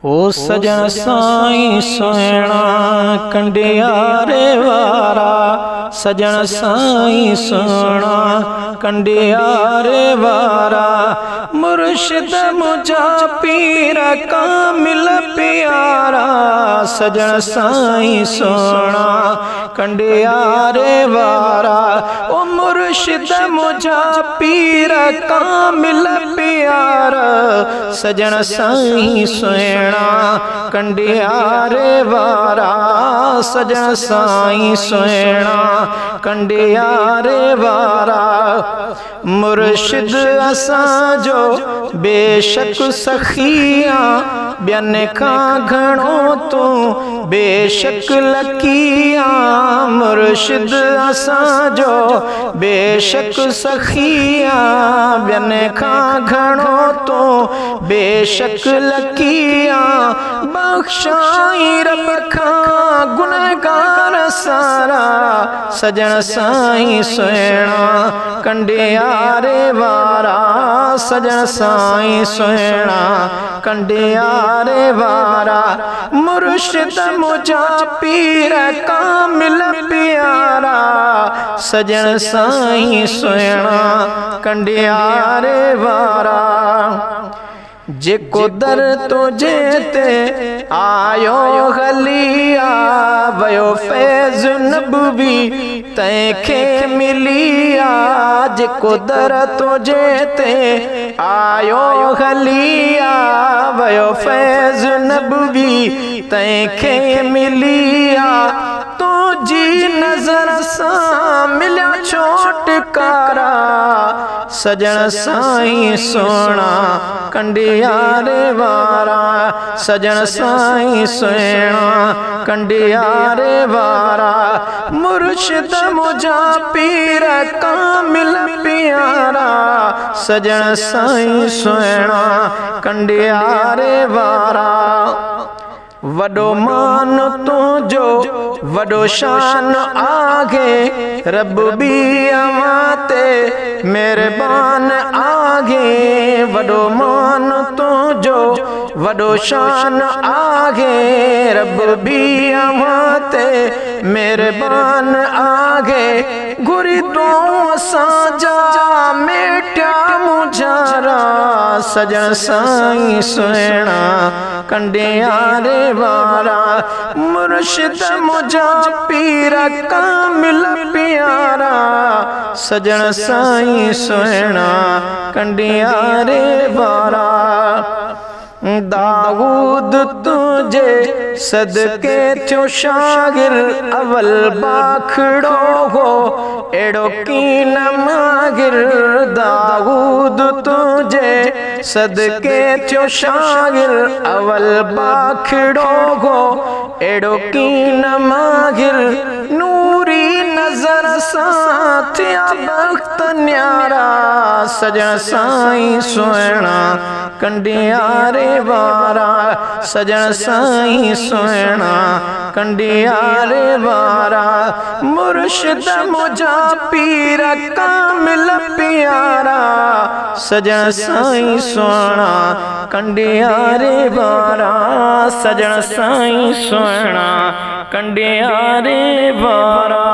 ओ सजन साईं सोहना कंडियारे वारा, सजन साईं सोहना कंडियारे वारा, मुर्शिद मुझा पीर कामिल प्यारा, सजन साईं सोहना कंडियारे वारा, ओ मुर्शिद मुझा पीर कामिल प्यारा, सजन साईं सोहना कंडियारे वारा, सजन साईं सोहना कंडियारे वारा, मुर्शिद असां जो बेशक सखिया, ॿियन खां घणो तू बेशक लकिया, मुर्शिद असां जो बेशक सखिया, ॿियन खां घणो तू बेशक लकिया, बख्शाई रब खां गुनहगार सारा, सजन साईं सोहना कंडियारे वारा, सजन साईं सोहना कंडियारे वारा, मुर्शिद मुझा पीर कामिल प्यारा, सजन साईं सोहना कंडियारे वारा, जेको दर तुझे ते आयो गलिया, वयो फैज़ नबवी तैंखे मिलिया, जेको दर तुझे ते आयो गलिया, वयो फैज़ नबवी तैंखे मिलिया, तुझी नजर सां मिलिया छोटकारा, सजन साईं सोहना कंडियारे वारा, सजन साईं सोहना कंडियारे वारा, मुर्शिद मुझा पीर कामिल प्यारा, सजन साईं सोहना कंडियारे वारा, वडो मान तुझो वडो शान आगे, रब भी अवां ते मेहरबान आगे, वडो मान तुझो वडो शान आगे, रब भी अवां ते मेहरबान आगे, गुरी तो साजा मेट्या मुझारा, सजन साईं सोहना कंडियारे वारा, मुर्शिद मुझा पीर कामिल प्यारा, सजन साईं सोहना कंडियारे वारा, दाऊद तुझे सदके थियो शागिर, अवल बाखड़ो हो एड़ो की न मागिर, दाऊद तुझे सदके थियो शागिर, अवल बाखड़ो हो एड़ो की न मागिर, नूरी नजर सां थिया बख्त न्यारा, सजन साईं सोहना कंडियारे वारा, सजन साईं सोहना कंडियारे वारा, मुर्शिद मुझा पीर कामिल प्यारा, सजन साईं सोहना कंडियारे वारा, सजन साईं सोहना कंडियारे वारा।